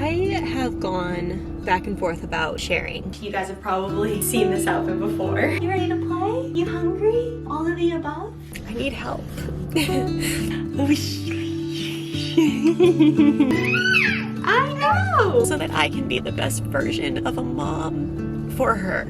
I have gone back and forth about sharing. You guys have probably seen this outfit before. You ready to play? You hungry? All of the above? I need help. I know! So that I can be the best version of a mom for her.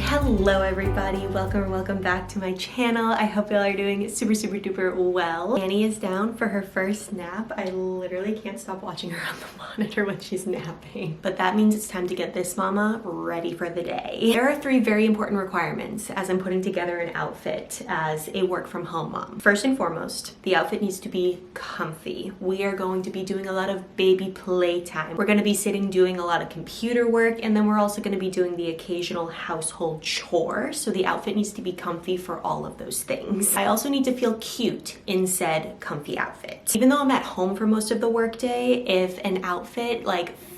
Hello everybody, welcome back to my channel. I hope y'all are doing super duper well. Annie is down for her first nap. I literally can't stop watching her on the monitor when she's napping. But that means it's time to get this mama ready for the day. There are 3 very important requirements as I'm putting together an outfit as a work from home mom. First and foremost, the outfit needs to be comfy. We are going to be doing a lot of baby playtime. We're gonna be sitting doing a lot of computer work, and then we're also gonna be doing the occasional household chore, so the outfit needs to be comfy for all of those things. I also need to feel cute in said comfy outfit. Even though I'm at home for most of the workday, if an outfit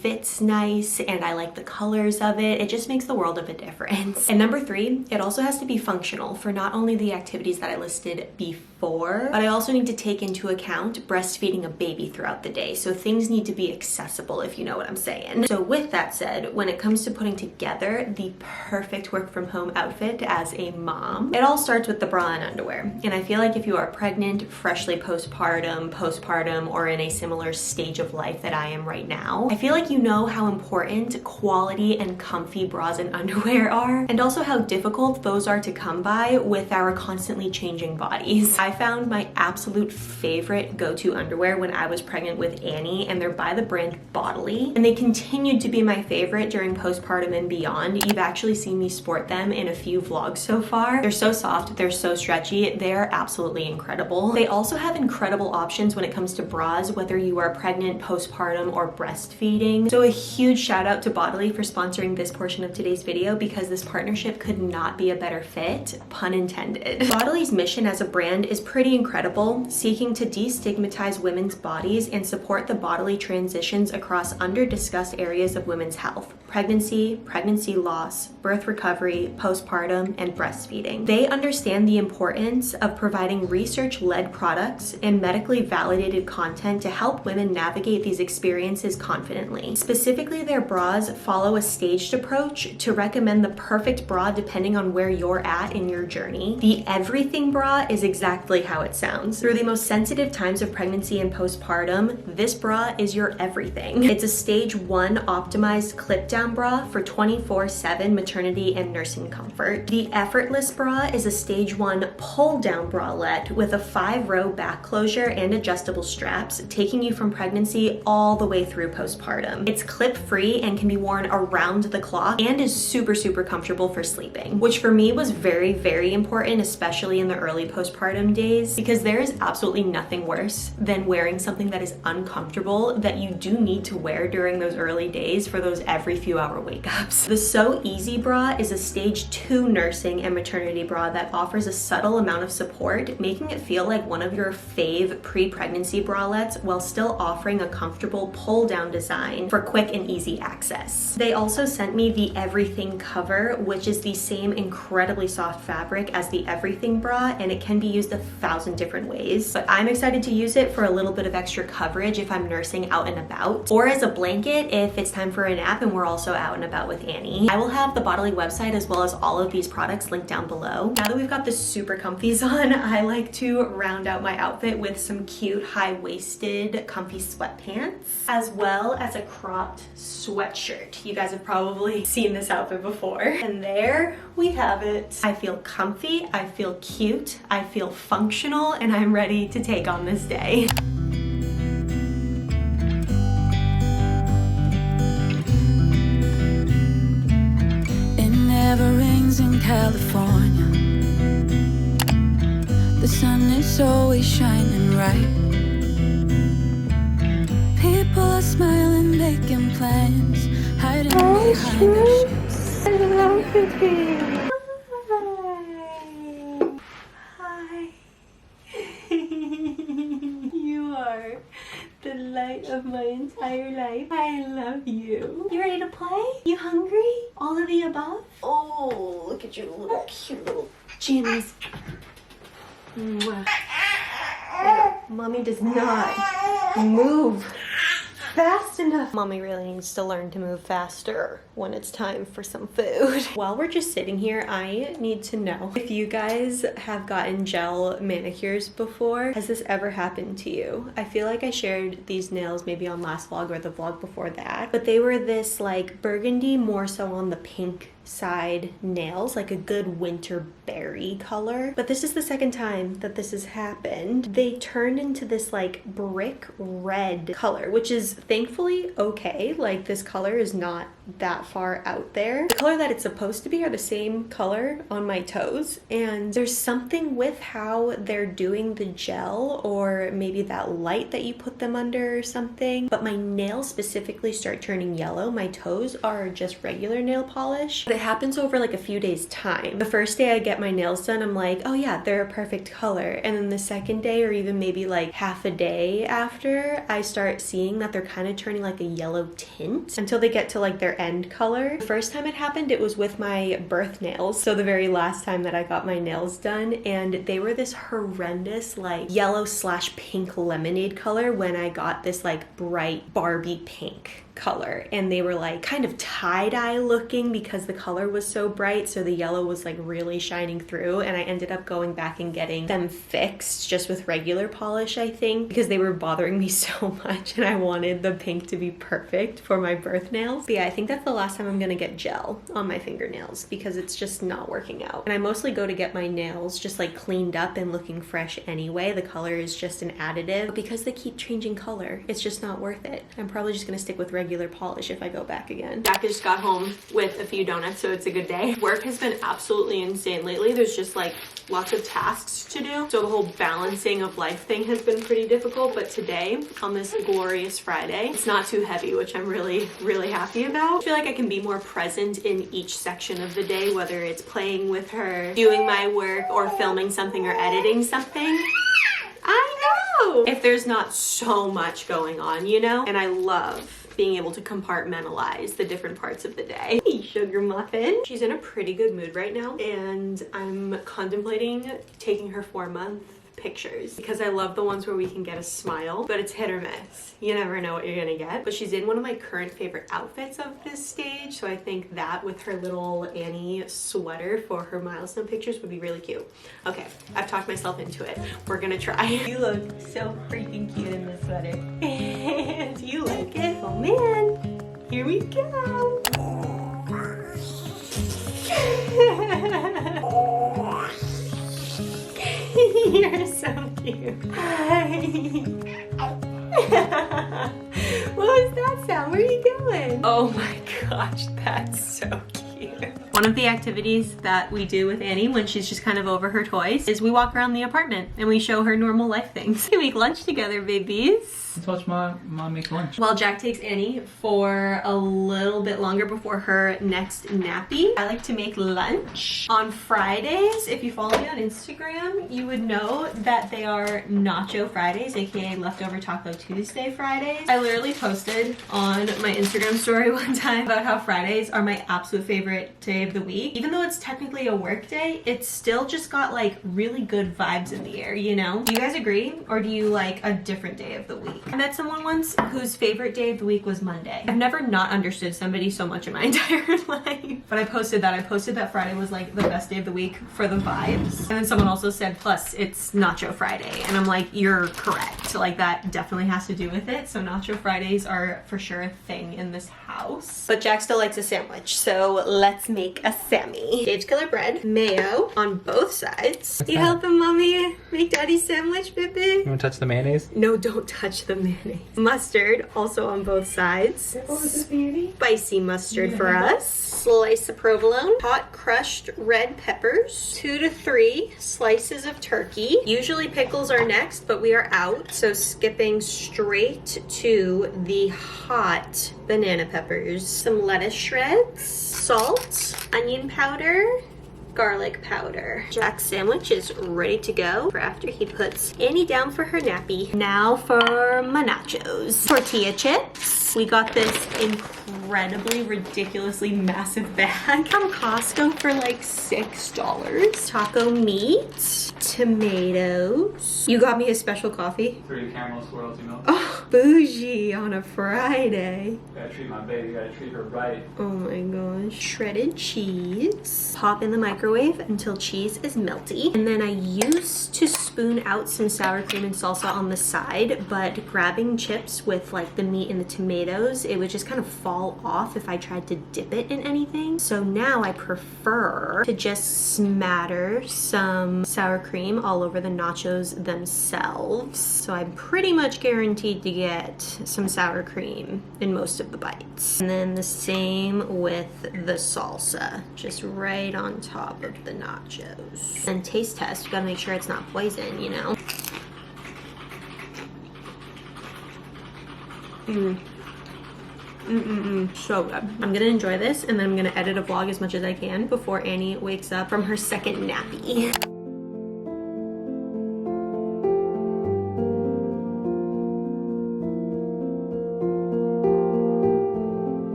fits nice and I like the colors of it, it just makes the world of a difference. And number 3, it also has to be functional for not only the activities that I listed before, but I also need to take into account breastfeeding a baby throughout the day. So things need to be accessible, if you know what I'm saying. So with that said, when it comes to putting together the perfect work from home outfit as a mom, it all starts with the bra and underwear. And I feel like if you are pregnant, freshly postpartum, or in a similar stage of life that I am right now, I feel like you know how important quality and comfy bras and underwear are, and also how difficult those are to come by with our constantly changing bodies. I found my absolute favorite go-to underwear when I was pregnant with Annie, and they're by the brand Bodily, and they continued to be my favorite during postpartum and beyond. You've actually seen me sport them in a few vlogs so far. They're so soft, they're so stretchy, they're absolutely incredible. They also have incredible options when it comes to bras, whether you are pregnant, postpartum, or breastfeeding. So a huge shout out to Bodily for sponsoring this portion of today's video, because this partnership could not be a better fit, pun intended. Bodily's mission as a brand is pretty incredible, seeking to destigmatize women's bodies and support the bodily transitions across under-discussed areas of women's health: pregnancy, pregnancy loss, birth recovery, postpartum, and breastfeeding. They understand the importance of providing research-led products and medically validated content to help women navigate these experiences confidently. Specifically, their bras follow a staged approach to recommend the perfect bra depending on where you're at in your journey. The everything bra is exactly how it sounds. Through the most sensitive times of pregnancy and postpartum, this bra is your everything. It's a stage 1 optimized clip-down bra for 24/7 maternity and nursing comfort. The effortless bra is a stage 1 pull-down bralette with a 5-row back closure and adjustable straps, taking you from pregnancy all the way through postpartum. awesome. It's clip free and can be worn around the clock and is super, super comfortable for sleeping, which for me was very, very important, especially in the early postpartum days, because there is absolutely nothing worse than wearing something that is uncomfortable that you do need to wear during those early days for those every few hour wake ups. The So Easy bra is a stage 2 nursing and maternity bra that offers a subtle amount of support, making it feel like one of your fave pre-pregnancy bralettes while still offering a comfortable pull down design for quick and easy access. They also sent me the Everything cover, which is the same incredibly soft fabric as the Everything bra, and it can be used 1,000 different ways. But I'm excited to use it for a little bit of extra coverage if I'm nursing out and about, or as a blanket if it's time for a nap and we're also out and about with Annie. I will have the Bodily website as well as all of these products linked down below. Now that we've got the super comfies on, I like to round out my outfit with some cute high-waisted comfy sweatpants, as well as a cropped sweatshirt. You guys have probably seen this outfit before. And there we have it. I feel comfy, I feel cute, I feel functional, and I'm ready to take on this day. It never rains in California. The sun is always shining bright. People are smiling, making plans, hiding behind their shades. I love it. Hi. You are the light of my entire life. I love you. You ready to play? You hungry? All of the above? Oh, look at your little cute little jammies. Mwah. Mommy does not move fast enough. Mommy really needs to learn to move faster when it's time for some food. While we're just sitting here, I need to know if you guys have gotten gel manicures before. Has this ever happened to you? I feel like I shared these nails maybe on last vlog or the vlog before that, but they were this like burgundy, more so on the pink side nails, like a good winter berry color. But this is the second time that this has happened. They turned into this like brick red color, which is thankfully okay. Like this color is not that far out there. The color that it's supposed to be are the same color on my toes, and there's something with how they're doing the gel, or maybe that light that you put them under or something, but my nails specifically start turning yellow. My toes are just regular nail polish, but it happens over like a few days time. The first day I get my nails done, I'm like, oh yeah, they're a perfect color, and then the second day, or even maybe like half a day after, I start seeing that they're kind of turning like a yellow tint until they get to like their end color. The first time it happened, it was with my birth nails, so the very last time that I got my nails done, and they were this horrendous like yellow / pink lemonade color when I got this like bright Barbie pink color, and they were like kind of tie-dye looking because the color was so bright, so the yellow was like really shining through, and I ended up going back and getting them fixed just with regular polish, I think, because they were bothering me so much and I wanted the pink to be perfect for my birth nails. But yeah, I think that's the last time I'm gonna get gel on my fingernails because it's just not working out. And I mostly go to get my nails just like cleaned up and looking fresh anyway. The color is just an additive, but because they keep changing color, it's just not worth it. I'm probably just gonna stick with regular polish if I go back again. Jack just got home with a few donuts, so it's a good day. Work has been absolutely insane lately. There's just like lots of tasks to do, so the whole balancing of life thing has been pretty difficult. But today, on this glorious Friday, it's not too heavy, which I'm really happy about. I feel like I can be more present in each section of the day, whether it's playing with her, doing my work, or filming something or editing something. I know! If there's not so much going on, you know? And I love being able to compartmentalize the different parts of the day. Hey, sugar muffin. She's in a pretty good mood right now, and I'm contemplating taking her 4-month pictures because I love the ones where we can get a smile, but it's hit or miss. You never know what you're gonna get. But she's in one of my current favorite outfits of this stage, so I think that with her little Annie sweater for her milestone pictures would be really cute. Okay, I've talked myself into it. We're gonna try. You look so freaking cute in this sweater. Do you like it? Oh man, here we go. You're so cute. Hi. What was that sound? Where are you going? Oh my gosh, that's so cute. One of the activities that we do with Annie when she's just kind of over her toys is we walk around the apartment and we show her normal life things. We make lunch together, babies. Let's watch mom make lunch. While Jack takes Annie for a little bit longer before her next nappy, I like to make lunch. On Fridays, if you follow me on Instagram, you would know that they are Nacho Fridays, aka Leftover Taco Tuesday Fridays. I literally posted on my Instagram story one time about how Fridays are my absolute favorite day of the week. Even though it's technically a work day, it's still just got like really good vibes in the air, you know? Do you guys agree? Or do you like a different day of the week? I met someone once whose favorite day of the week was Monday. I've never not understood somebody so much in my entire life. But I posted that Friday was like the best day of the week for the vibes. And then someone also said, plus it's Nacho Friday. And I'm like, you're correct. So like that definitely has to do with it. So Nacho Fridays are for sure a thing in this house. But Jack still likes a sandwich. So let's make a Sammy. Dave's Killer Bread, mayo on both sides. You helping mommy make daddy's sandwich, baby? You want to touch the mayonnaise? No, don't touch the mayonnaise. Mustard also on both sides. Spicy mustard for us. Slice of provolone. Hot crushed red peppers. 2 to 3 slices of turkey. Usually pickles are next, but we are out. So skipping straight to the hot banana peppers. Some lettuce shreds. Salt. Onion powder. Garlic powder. Jack's sandwich is ready to go for after he puts Annie down for her nappy. Now for my nachos. Tortilla chips. We got this incredibly, ridiculously massive bag from Costco for like $6. Taco meat. Tomatoes. You got me a special coffee? 3 caramel swirls, you know. Oh, bougie on a Friday. Gotta treat my baby, gotta treat her right. Oh my gosh. Shredded cheese. Pop in the microwave until cheese is melty. And then I used to spoon out some sour cream and salsa on the side, but grabbing chips with like the meat and the tomatoes, it would just kind of fall off if I tried to dip it in anything. So now I prefer to just smatter some sour cream all over the nachos themselves. So I'm pretty much guaranteed to get some sour cream in most of the bites. And then the same with the salsa, just right on top of the nachos. And taste test, you gotta make sure it's not poison, you know? So good. I'm gonna enjoy this and then I'm gonna edit a vlog as much as I can before Annie wakes up from her second nappy.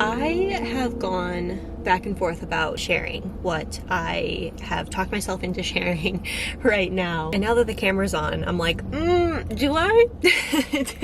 I have gone back and forth about sharing what I have talked myself into sharing right now. And now that the camera's on, I'm like, do I? Is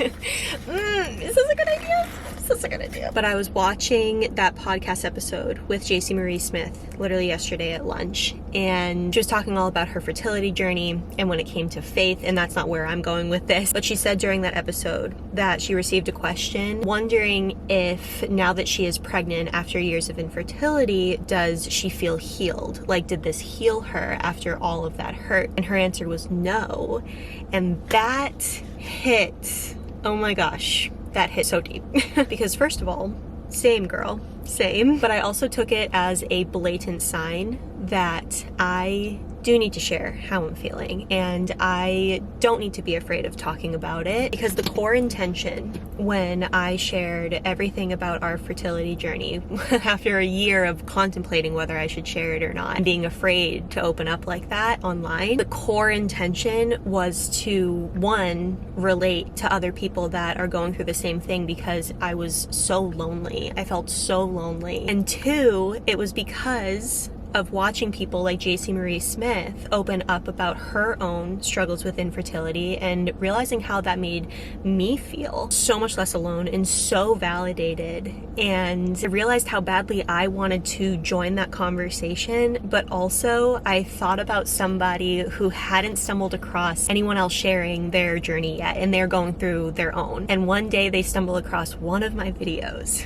this a good idea? Is this a good idea? But I was watching that podcast episode with JC Marie Smith literally yesterday at lunch, and she was talking all about her fertility journey and when it came to faith, and that's not where I'm going with this. But she said during that episode that she received a question wondering if now that she is pregnant after years of infertility, does she feel healed? Like, did this heal her after all of that hurt? And her answer was no. And that hit, oh my gosh, that hit so deep. Because first of all, same girl, same. But I also took it as a blatant sign that I do need to share how I'm feeling, and I don't need to be afraid of talking about it, because the core intention when I shared everything about our fertility journey after a year of contemplating whether I should share it or not and being afraid to open up like that online, the core intention was to, one, relate to other people that are going through the same thing, because I was so lonely. I felt so lonely. And two, it was because of watching people like JC Marie Smith open up about her own struggles with infertility and realizing how that made me feel so much less alone and so validated. And I realized how badly I wanted to join that conversation, but also I thought about somebody who hadn't stumbled across anyone else sharing their journey yet, and they're going through their own. And one day they stumble across one of my videos.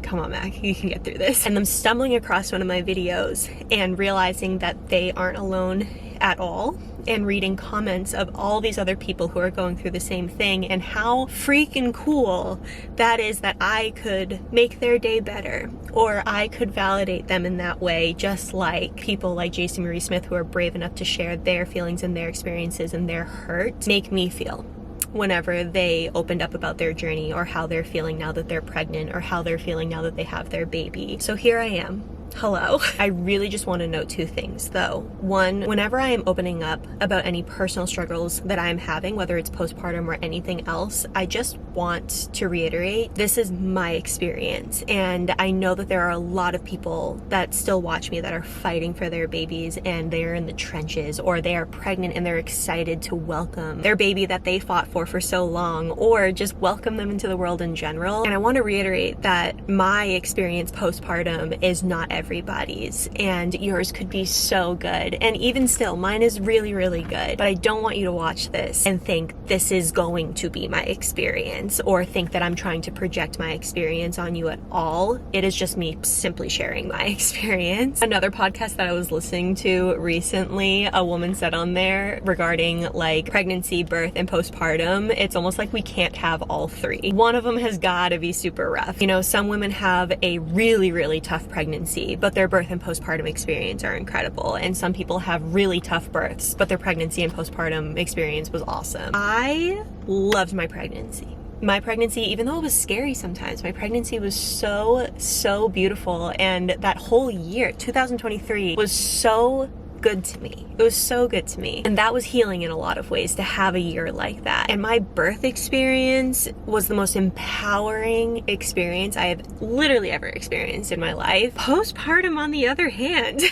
Come on, Mac, you can get through this. And them stumbling across one of my videos and realizing that they aren't alone at all and reading comments of all these other people who are going through the same thing, and how freaking cool that is that I could make their day better, or I could validate them in that way, just like people like Jason Marie Smith, who are brave enough to share their feelings and their experiences and their hurt, make me feel whenever they opened up about their journey, or how they're feeling now that they're pregnant, or how they're feeling now that they have their baby. So here I am. Hello. I really just want to note two things though. One, whenever I am opening up about any personal struggles that I'm having, whether it's postpartum or anything else, I just want to reiterate, this is my experience. And I know that there are a lot of people that still watch me that are fighting for their babies, and they're in the trenches, or they are pregnant and they're excited to welcome their baby that they fought for so long, or just welcome them into the world in general. And I want to reiterate that my experience postpartum is not everybody's, and yours could be so good, and even still mine is really, really good. But I don't want you to watch this and think this is going to be my experience, or think that I'm trying to project my experience on you at all. It is just me simply sharing my experience. Another podcast that I was listening to recently, a woman said on there regarding like pregnancy, birth, and postpartum, it's almost like we can't have all three. One of them has got to be super rough. You know, some women have a really, really tough pregnancy, but their birth and postpartum experience are incredible. And some people have really tough births, but their pregnancy and postpartum experience was awesome. I loved my pregnancy. My pregnancy, even though it was scary sometimes, my pregnancy was so beautiful. And that whole year, 2023, was so good to me. It was so good to me. And that was healing in a lot of ways, to have a year like that. And my birth experience was the most empowering experience I have literally ever experienced in my life. Postpartum, on the other hand,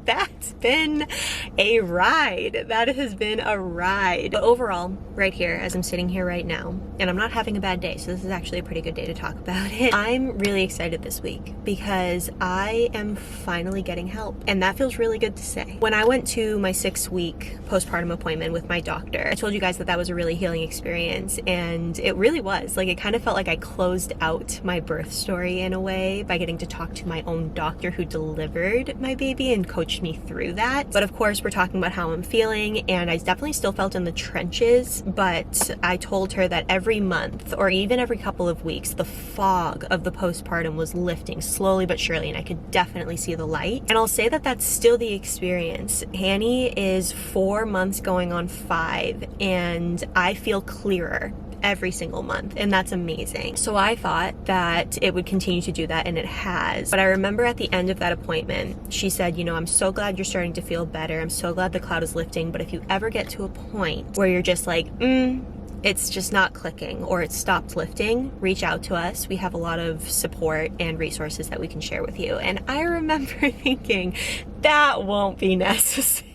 that's been a ride. That has been a ride. But overall, right here, as I'm sitting here right now, and I'm not having a bad day, so this is actually a pretty good day to talk about it, I'm really excited this week because I am finally getting help. And that feels really good to say. When I went to my 6-week postpartum appointment with my doctor, I told you guys that that was a really healing experience, and it really was. Like, it kind of felt like I closed out my birth story in a way by getting to talk to my own doctor who delivered my baby and coached me through that. But of course, we're talking about how I'm feeling, and I definitely still felt in the trenches, but I told her that every month, or even every couple of weeks, the fog of the postpartum was lifting slowly but surely, and I could definitely see the light. And I'll say that that's still the experience. Hanny is 4 months going on 5, and I feel clearer every single month, and that's amazing. So I thought that it would continue to do that, and it has. But I remember at the end of that appointment, she said, you know, I'm so glad you're starting to feel better. I'm so glad the cloud is lifting, but if you ever get to a point where you're just like, it's just not clicking, or it's stopped lifting, reach out to us. We have a lot of support and resources that we can share with you. And I remember thinking, that won't be necessary.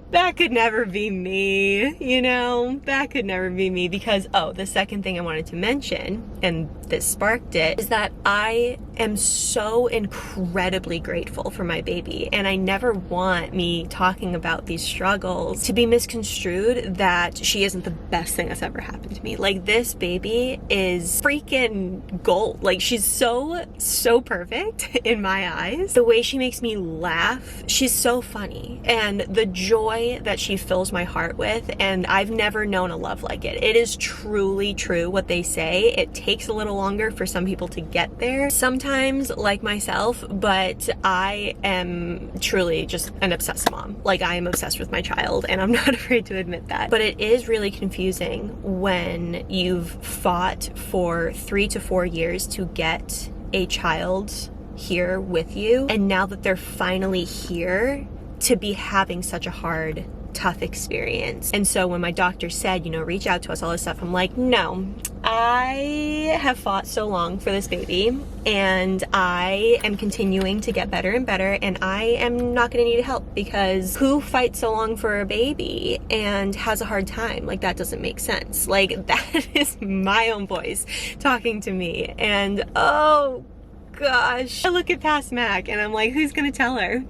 That could never be me, you know? That could never be me, because, the second thing I wanted to mention, and this sparked it, is that I am so incredibly grateful for my baby. And I never want me talking about these struggles to be misconstrued that she isn't the best thing that's ever happened to me. Like, this baby is freaking gold. Like, she's so perfect in my eyes. The way she makes me laugh, she's so funny. And the joy that she fills my heart with, and I've never known a love like it. It is truly true what they say. It takes a little longer for some people to get there, sometimes, like myself, but I am truly just an obsessed mom. Like, I am obsessed with my child, and I'm not afraid to admit that. But it is really confusing when you've fought for 3 to 4 years to get a child here with you, and now that they're finally here, to be having such a hard, tough experience. And so when my doctor said, you know, reach out to us, all this stuff, I'm like, no, I have fought so long for this baby, and I am continuing to get better and better, and I am not going to need help, because who fights so long for a baby and has a hard time? Like, that doesn't make sense. Like, that is my own voice talking to me. And oh gosh, I look at past Mac and I'm like, who's going to tell her?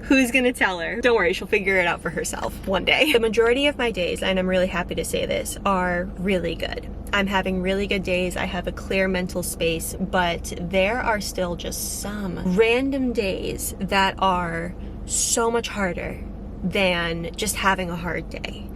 Who's gonna tell her? Don't worry, she'll figure it out for herself one day. The majority of my days, and I'm really happy to say this, are really good. I'm having really good days. I have a clear mental space, but there are still just some random days that are so much harder than just having a hard day.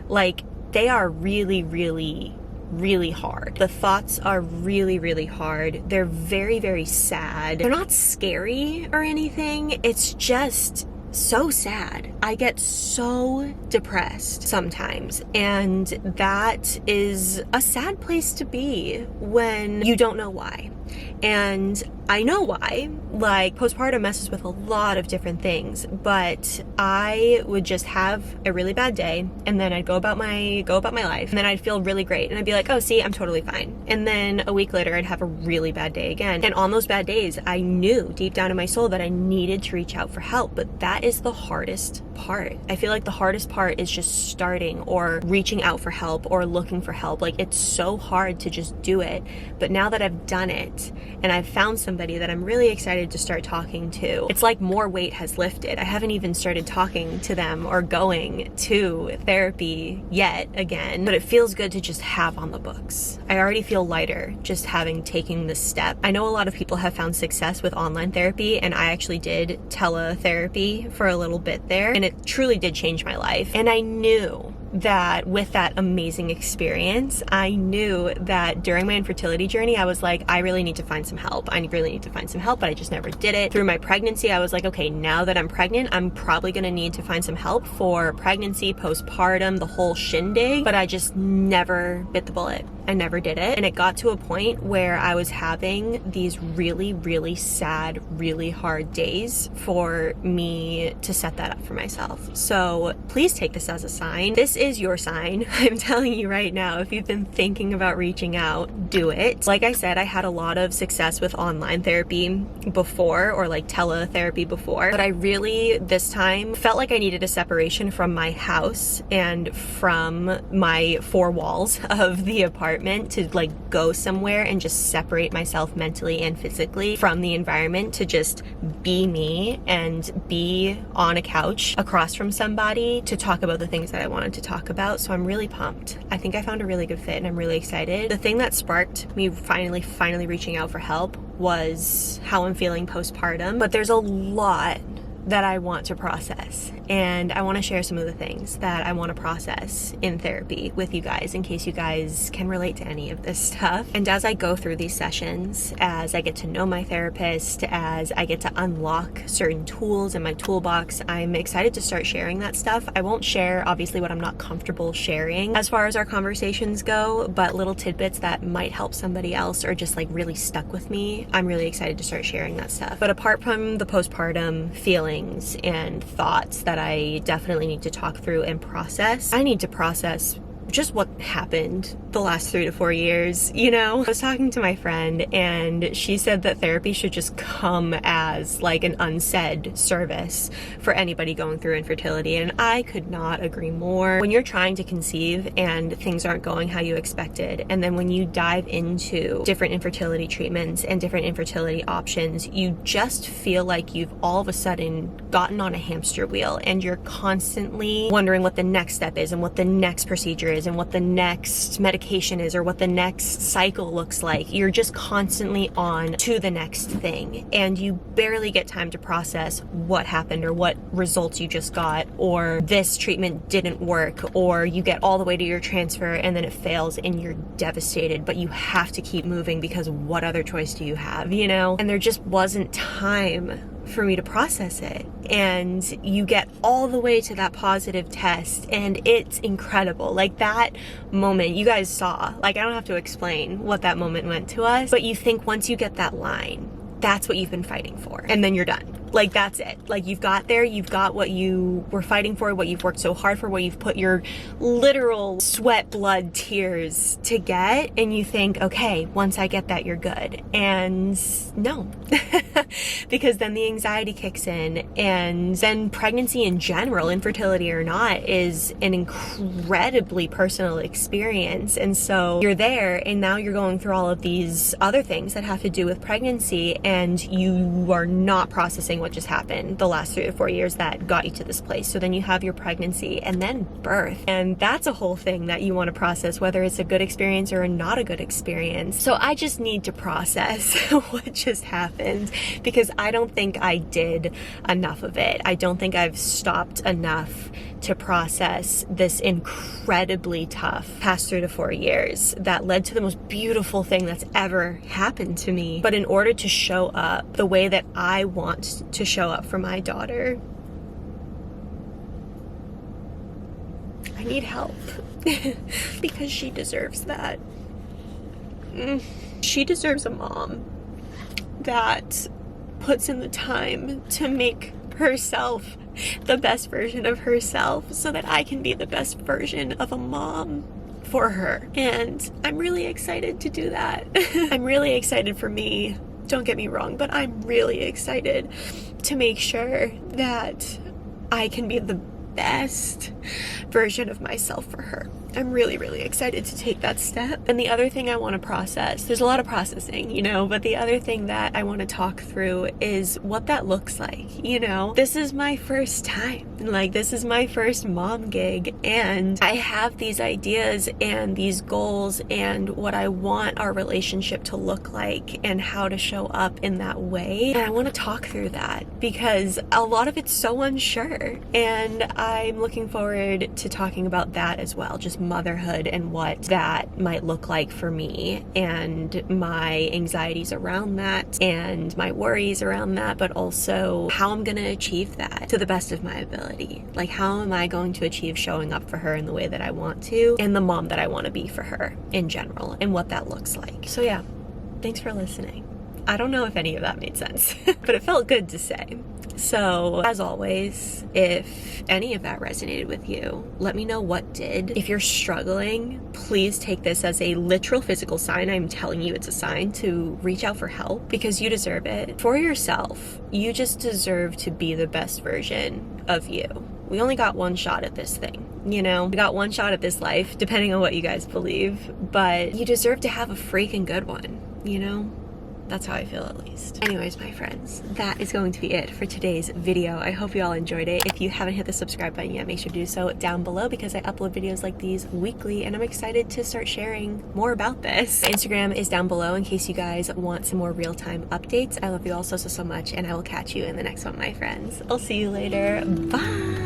Like, they are really, really, really hard. The thoughts are really, really hard. They're very, very sad. They're not scary or anything. It's just so sad. I get so depressed sometimes, and that is a sad place to be when you don't know why. And I know why. Like, postpartum messes with a lot of different things, but I would just have a really bad day, and then I'd go about my life, and then I'd feel really great, and I'd be like, oh, see, I'm totally fine. And then a week later, I'd have a really bad day again. And on those bad days, I knew deep down in my soul that I needed to reach out for help, but that is the hardest part. I feel like the hardest part is just starting or reaching out for help or looking for help. Like, it's so hard to just do it. But now that I've done it and I've found somebody that I'm really excited to start talking to, it's like more weight has lifted. I haven't even started talking to them or going to therapy yet again, but it feels good to just have on the books. I already feel lighter just taking this step. I know a lot of people have found success with online therapy, and I actually did teletherapy for a little bit there, and it truly did change my life. And I knew that with that amazing experience, I knew that during my infertility journey, I was like, I really need to find some help. I really need to find some help, but I just never did it. Through my pregnancy, I was like, okay, now that I'm pregnant, I'm probably gonna need to find some help for pregnancy, postpartum, the whole shindig, but I just never bit the bullet. I never did it. And it got to a point where I was having these really, really sad, really hard days for me to set that up for myself. So please take this as a sign. This is your sign. I'm telling you right now, if you've been thinking about reaching out, do it. Like I said, I had a lot of success with online therapy before, or like teletherapy before, but I really, this time, felt like I needed a separation from my house and from my four walls of the apartment to like go somewhere and just separate myself mentally and physically from the environment, to just be me and be on a couch across from somebody to talk about the things that I wanted to talk about. So I'm really pumped. I think I found a really good fit, and I'm really excited. The thing that sparked me finally reaching out for help was how I'm feeling postpartum, but there's a lot that I want to process, and I want to share some of the things that I want to process in therapy with you guys, in case you guys can relate to any of this stuff. And as I go through these sessions, as I get to know my therapist, as I get to unlock certain tools in my toolbox, I'm excited to start sharing that stuff. I won't share, obviously, what I'm not comfortable sharing as far as our conversations go, but little tidbits that might help somebody else or just like really stuck with me, I'm really excited to start sharing that stuff. But apart from the postpartum feelings and thoughts that I definitely need to talk through and process, I need to process just what happened the last 3 to 4 years. You know, I was talking to my friend, and she said that therapy should just come as like an unsaid service for anybody going through infertility, and I could not agree more. When you're trying to conceive and things aren't going how you expected, and then when you dive into different infertility treatments and different infertility options, you just feel like you've all of a sudden gotten on a hamster wheel, and you're constantly wondering what the next step is and what the next procedure is and what the next medication is or what the next cycle looks like. You're just constantly on to the next thing, and you barely get time to process what happened or what results you just got, or this treatment didn't work, or you get all the way to your transfer and then it fails and you're devastated, but you have to keep moving because what other choice do you have, you know? And there just wasn't time for me to process it. And you get all the way to that positive test, and it's incredible. Like, that moment you guys saw, like, I don't have to explain what that moment meant to us, but you think once you get that line, that's what you've been fighting for, and then you're done. Like, that's it. Like, you've got there, you've got what you were fighting for, what you've worked so hard for, what you've put your literal sweat, blood, tears to get, and you think, okay, once I get that, you're good. And no, because then the anxiety kicks in, and then pregnancy in general, infertility or not, is an incredibly personal experience. And so you're there, and now you're going through all of these other things that have to do with pregnancy, and you are not processing processing what just happened the last 3 to 4 years that got you to this place. So then you have your pregnancy and then birth. And that's a whole thing that you want to process, whether it's a good experience or not a good experience. So I just need to process what just happened, because I don't think I did enough of it. I don't think I've stopped enough to process this incredibly tough past 3 to 4 years that led to the most beautiful thing that's ever happened to me. But in order to show up the way that I want to show up for my daughter, I need help because she deserves that. She deserves a mom that puts in the time to make herself the best version of herself so that I can be the best version of a mom for her. And I'm really excited to do that. I'm really excited for me. Don't get me wrong, but I'm really excited to make sure that I can be the best version of myself for her. I'm really, really excited to take that step. And the other thing I want to process, there's a lot of processing, you know, but the other thing that I want to talk through is what that looks like, you know. This is my first time. Like, this is my first mom gig, and I have these ideas and these goals and what I want our relationship to look like and how to show up in that way. And I want to talk through that because a lot of it's so unsure, and I'm looking forward to talking about that as well, just motherhood and what that might look like for me and my anxieties around that and my worries around that, but also how I'm going to achieve that to the best of my ability. Like, how am I going to achieve showing up for her in the way that I want to, and the mom that I want to be for her in general, and what that looks like. So yeah, thanks for listening. I don't know if any of that made sense, but it felt good to say. So as always, if any of that resonated with you, let me know what did. If you're struggling, please take this as a literal physical sign. I'm telling you it's a sign to reach out for help, because you deserve it. For yourself, you just deserve to be the best version of you. We only got one shot at this thing, you know? We got one shot at this life, depending on what you guys believe, but you deserve to have a freaking good one, you know? That's how I feel, at least. Anyways, my friends, that is going to be it for today's video. I hope you all enjoyed it. If you haven't hit the subscribe button yet, make sure to do so down below, because I upload videos like these weekly, and I'm excited to start sharing more about this. Instagram is down below in case you guys want some more real-time updates. I love you all so much, and I will catch you in the next one, my friends. I'll see you later. Bye!